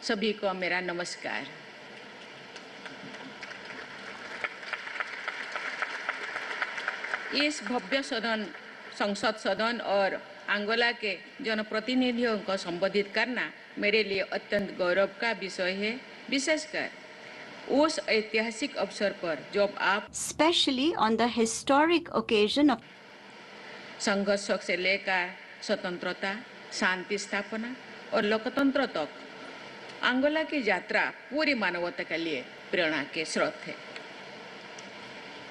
सभी को मेरा नमस्कार। इस भव्य सदन, संसद सदन और अंगोला के जनप्रतिनिधियों को संबोधित करना मेरे लिए अत्यंत गौरव का विषय है, विशेषकर उस ऐतिहासिक अवसर पर जब आप especially on the historic occasion of संघर्ष से लेकर स्वतंत्रता, शांति स्थापना और लोकतंत्र तक अंगोला की यात्रा पूरी मानवता के लिए प्रेरणा के स्रोत है।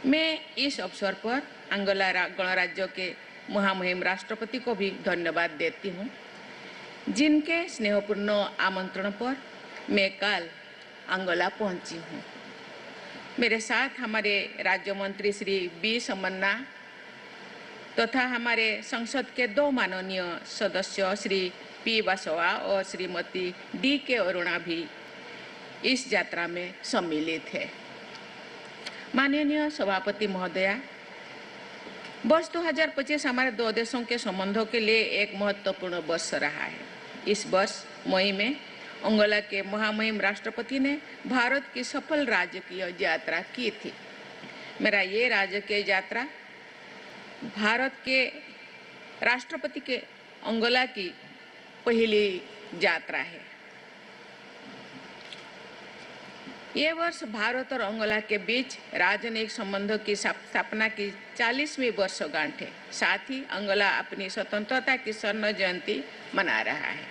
मैं इस अवसर पर अंगोला गणराज्य के महामहिम राष्ट्रपति को भी धन्यवाद देती हूँ, जिनके स्नेहपूर्ण आमंत्रण पर मैं कल अंगोला पहुँची हूँ। मेरे साथ हमारे राज्य मंत्री श्री बी समन्ना तथा हमारे संसद के 2 माननीय सदस्य श्री पी वासवा और श्रीमती डी के अरुणा भी इस यात्रा में सम्मिलित है। माननीय सभापति महोदया, वर्ष 2025 हमारे 2 देशों के संबंधों के लिए एक महत्वपूर्ण वर्ष रहा है। इस वर्ष मई में अंगोला के महामहिम राष्ट्रपति ने भारत की सफल राजकीय यात्रा की थी। मेरा ये राजकीय यात्रा भारत के राष्ट्रपति के अंगोला की पहली यात्रा है। ये वर्ष भारत और अंगोला के बीच राजनयिक संबंधों की स्थापना की 40वीं वर्षगांठ है। साथ ही अंगोला अपनी स्वतंत्रता की स्वर्ण जयंती मना रहा है।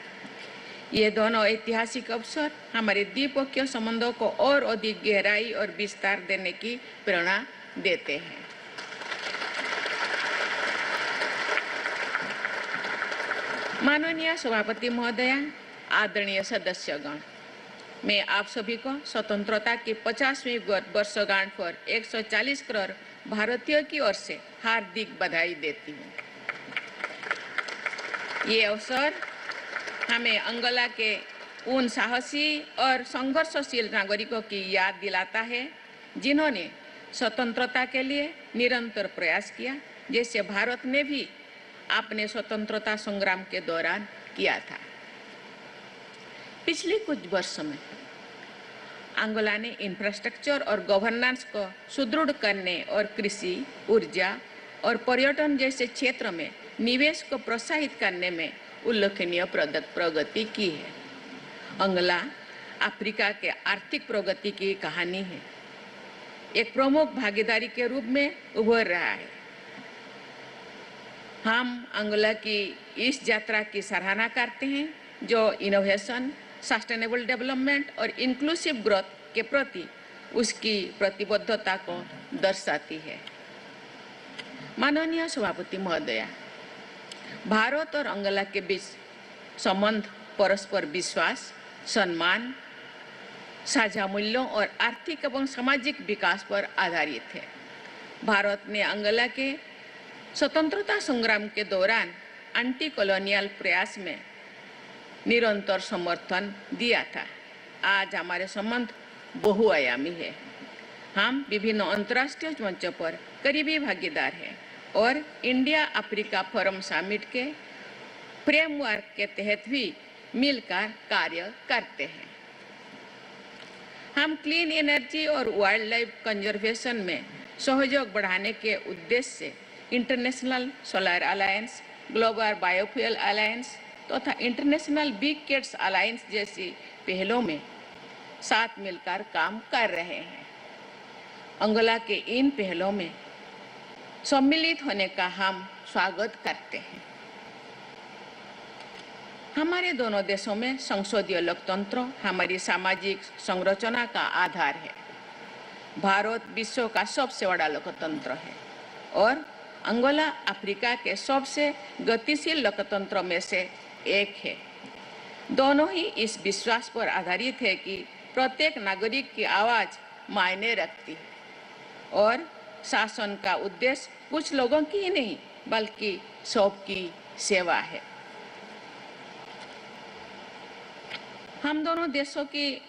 ये दोनों ऐतिहासिक अवसर हमारे द्विपक्षीय संबंधों को और अधिक गहराई और विस्तार देने की प्रेरणा देते हैं। माननीय सभापति महोदया, आदरणीय सदस्यगण, मैं आप सभी को स्वतंत्रता की 50वीं वर्षगांठ पर 140 करोड़ भारतीयों की ओर से हार्दिक बधाई देती हूँ। ये अवसर हमें अंगोला के उन साहसी और संघर्षशील नागरिकों की याद दिलाता है, जिन्होंने स्वतंत्रता के लिए निरंतर प्रयास किया, जैसे भारत ने भी अपने स्वतंत्रता संग्राम के दौरान किया था। पिछले कुछ वर्षों में अंगोला ने इंफ्रास्ट्रक्चर और गवर्नेंस को सुदृढ़ करने और कृषि, ऊर्जा और पर्यटन जैसे क्षेत्र में निवेश को प्रोत्साहित करने में उल्लेखनीय प्रगति की है। अंगोला अफ्रीका के आर्थिक प्रगति की कहानी है, एक प्रमुख भागीदारी के रूप में उभर रहा है। हम अंगोला की इस यात्रा की सराहना करते हैं, जो इनोवेशन, सस्टेनेबल डेवलपमेंट और इंक्लूसिव ग्रोथ के प्रति उसकी प्रतिबद्धता को दर्शाती है। माननीय सभापति महोदया, भारत और अंगोला के बीच संबंध परस्पर विश्वास, सम्मान, साझा मूल्यों और आर्थिक एवं सामाजिक विकास पर आधारित है। भारत ने अंगोला के स्वतंत्रता संग्राम के दौरान एंटी कॉलोनियल प्रयास में निरंतर समर्थन दिया था। आज हमारे संबंध बहुआयामी है। हम विभिन्न अंतर्राष्ट्रीय मंचों पर करीबी भागीदार हैं और इंडिया अफ्रीका फोरम समिट के फ्रेमवर्क के तहत भी मिलकर कार्य करते हैं। हम क्लीन एनर्जी और वाइल्ड लाइफ कंजर्वेशन में सहयोग बढ़ाने के उद्देश्य से international solar alliance, global biofuel alliance तथा इंटरनेशनल बिग कैट्स अलायंस जैसी पहलों में साथ मिलकर काम कर रहे हैं। अंगोला के इन पहलों में सम्मिलित होने का हम स्वागत करते हैं। हमारे दोनों देशों में संसदीय लोकतंत्र हमारी सामाजिक संरचना का आधार है। भारत विश्व का सबसे बड़ा लोकतंत्र है और अंगोला अफ्रीका के सबसे गतिशील लोकतंत्रों में से एक है। दोनों ही इस विश्वास पर आधारित है कि प्रत्येक नागरिक की आवाज मायने रखती है और शासन का उद्देश्य कुछ लोगों की ही नहीं बल्कि सबकी सेवा है। हम दोनों देशों की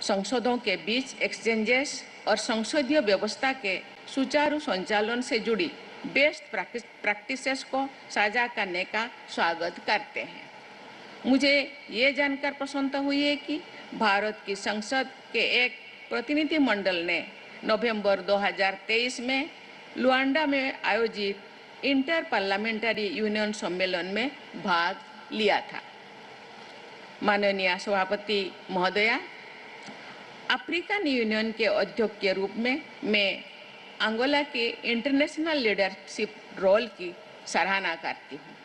संसदों के बीच एक्सचेंजेस और संसदीय व्यवस्था के सुचारू संचालन से जुड़ी बेस्ट प्रैक्टिसेस को साझा करने का स्वागत करते हैं। मुझे ये जानकर प्रसन्नता हुई है कि भारत की संसद के एक प्रतिनिधिमंडल ने नवंबर 2023 में लुआंडा में आयोजित इंटर पार्लियामेंट्री यूनियन सम्मेलन में भाग लिया था। माननीय सभापति महोदया, अफ्रीकन यूनियन के अध्यक्ष के रूप में मैं अंगोला के इंटरनेशनल लीडरशिप रोल की सराहना करती हूँ।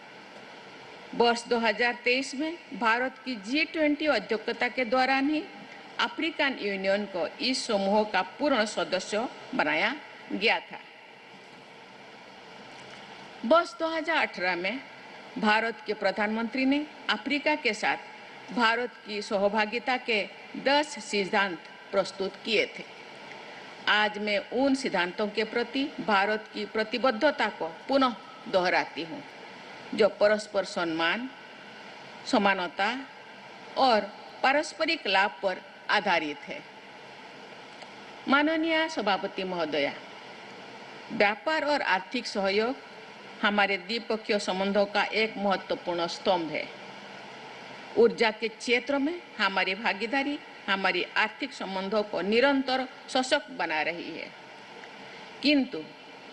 वर्ष 2023 में भारत की G20 अध्यक्षता के दौरान ही अफ्रीकन यूनियन को इस समूह का पूर्ण सदस्य बनाया गया था। वर्ष 2018 में भारत के प्रधानमंत्री ने अफ्रीका के साथ भारत की सहभागिता के 10 सिद्धांत प्रस्तुत किए थे। आज मैं उन सिद्धांतों के प्रति भारत की प्रतिबद्धता को पुनः दोहराती हूँ, जो परस्पर सम्मान, समानता और पारस्परिक लाभ पर आधारित है। माननीय सभापति महोदया, व्यापार और आर्थिक सहयोग हमारे द्विपक्षीय संबंधों का एक महत्वपूर्ण स्तंभ है। ऊर्जा के क्षेत्र में हमारी भागीदारी हमारी आर्थिक संबंधों को निरंतर सशक्त बना रही है, किंतु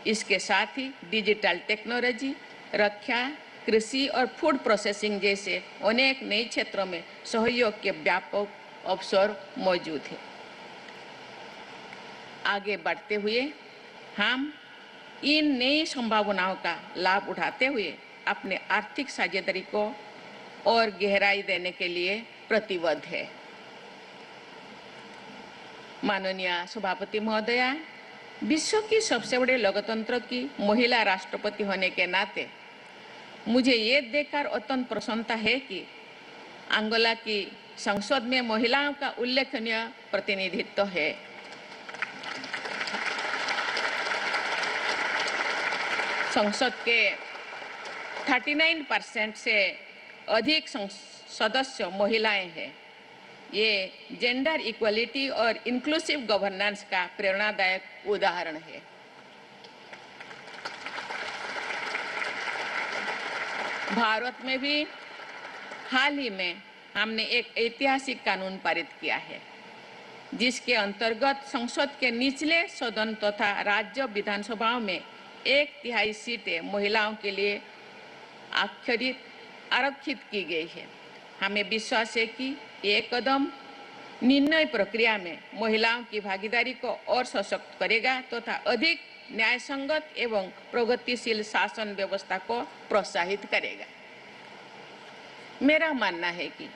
इसके साथ ही डिजिटल टेक्नोलॉजी, रक्षा, कृषि और फूड प्रोसेसिंग जैसे अनेक नए क्षेत्रों में सहयोग के व्यापक अवसर मौजूद है। आगे बढ़ते हुए हम इन नई संभावनाओं का लाभ उठाते हुए अपने आर्थिक साझेदारी को और गहराई देने के लिए प्रतिबद्ध है। माननीय सभापति महोदया, विश्व की सबसे बड़े लोकतंत्र की महिला राष्ट्रपति होने के नाते मुझे ये देखकर अत्यंत प्रसन्नता है कि अंगोला की संसद में महिलाओं का उल्लेखनीय प्रतिनिधित्व है। संसद के 39% से अधिक सदस्य महिलाएं हैं। ये जेंडर इक्वलिटी और इंक्लूसिव गवर्नेंस का प्रेरणादायक उदाहरण है। भारत में भी हाल ही में हमने एक ऐतिहासिक कानून पारित किया है, जिसके अंतर्गत संसद के निचले सदन तथा राज्य विधानसभाओं में 1/3 सीटें महिलाओं के लिए आरक्षित की गई है। हमें विश्वास है कि ये कदम निर्णय प्रक्रिया में महिलाओं की भागीदारी को और सशक्त करेगा तथा अधिक न्यायसंगत एवं प्रगतिशील शासन व्यवस्था को प्रोत्साहित करेगा। मेरा मानना है कि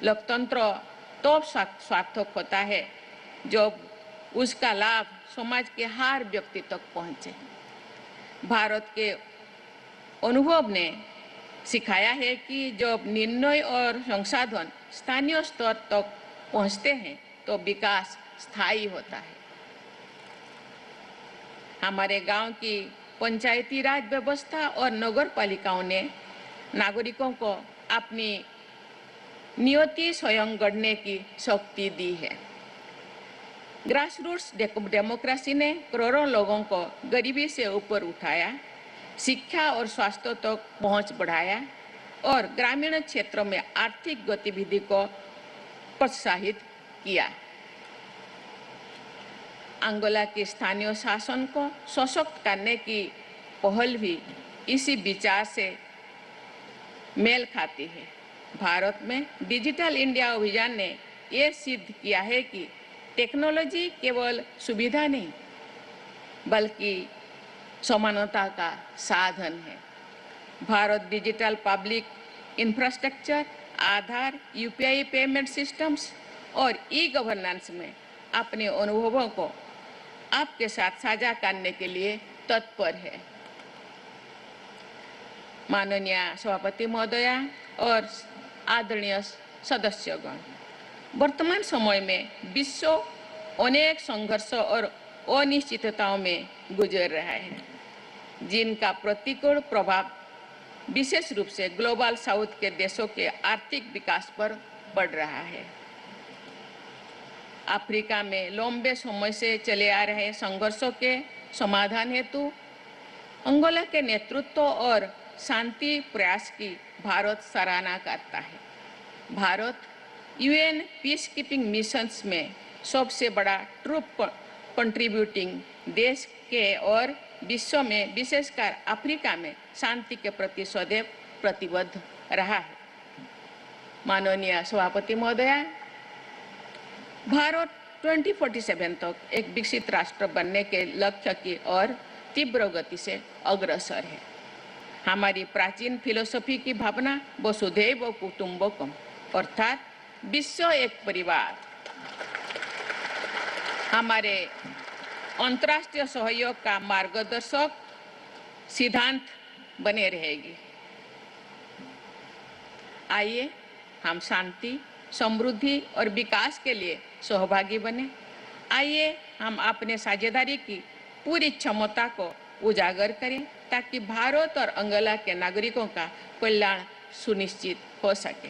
लोकतंत्र तो सार्थक होता है जब उसका लाभ समाज के हर व्यक्ति तक पहुंचे। भारत के अनुभव ने सिखाया है कि जब निर्णय और संसाधन स्थानीय स्तर तक पहुंचते हैं तो विकास स्थायी होता है। हमारे गांव की पंचायती राज व्यवस्था और नगर पालिकाओं ने नागरिकों को अपनी नियति स्वयं गढ़ने की शक्ति दी है। ग्रासरूट्स डेमोक्रेसी ने करोड़ों लोगों को गरीबी से ऊपर उठाया, शिक्षा और स्वास्थ्य तक पहुंच बढ़ाया और ग्रामीण क्षेत्रों में आर्थिक गतिविधि को प्रोत्साहित किया। अंगोला के स्थानीय शासन को सशक्त करने की पहल भी इसी विचार से मेल खाती है। भारत में डिजिटल इंडिया अभियान ने यह सिद्ध किया है कि टेक्नोलॉजी केवल सुविधा नहीं बल्कि समानता का साधन है। भारत डिजिटल पब्लिक इंफ्रास्ट्रक्चर, आधार, यूपीआई पेमेंट सिस्टम्स और ई-गवर्नेंस में अपने अनुभवों को आपके साथ साझा करने के लिए तत्पर है। माननीय सभापति महोदया और आदरणीय सदस्यगण, वर्तमान समय में विश्व अनेक संघर्ष और अनिश्चितताओं में गुजर रहा है, जिनका प्रतिकूल प्रभाव विशेष रूप से ग्लोबल साउथ के देशों के आर्थिक विकास पर पड़ रहा है। अफ्रीका में लंबे समय से चले आ रहे संघर्षों के समाधान हेतु अंगोला के नेतृत्व और शांति प्रयास की भारत सराहना करता है। Bharat UN peace keeping missions में सबसे बड़ा ट्रूप कंट्रीब्यूटिंग देश के और विश्व में विशेषकर अफ्रीका में शांति के प्रति सदैव प्रतिबद्ध रहा है। माननीय सभापति महोदया, भारत 2047 तक एक विकसित राष्ट्र बनने के लक्ष्य की ओर तीव्र गति से अग्रसर है। हमारी प्राचीन फिलोसफी की भावना वसुधैव कुटुंबकम अर्थात विश्व एक परिवार हमारे अंतर्राष्ट्रीय सहयोग का मार्गदर्शक सिद्धांत बने रहेगी। आइए हम शांति, समृद्धि और विकास के लिए सहभागी बने। आइए हम अपने साझेदारी की पूरी क्षमता को उजागर करें ताकि भारत और अंगोला के नागरिकों का कल्याण सुनिश्चित हो सके।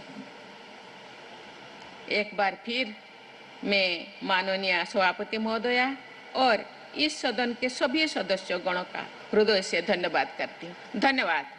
एक बार फिर मैं माननीय सभापति महोदया और इस सदन के सभी सदस्यगणों का हृदय से धन्यवाद करती हूँ। धन्यवाद।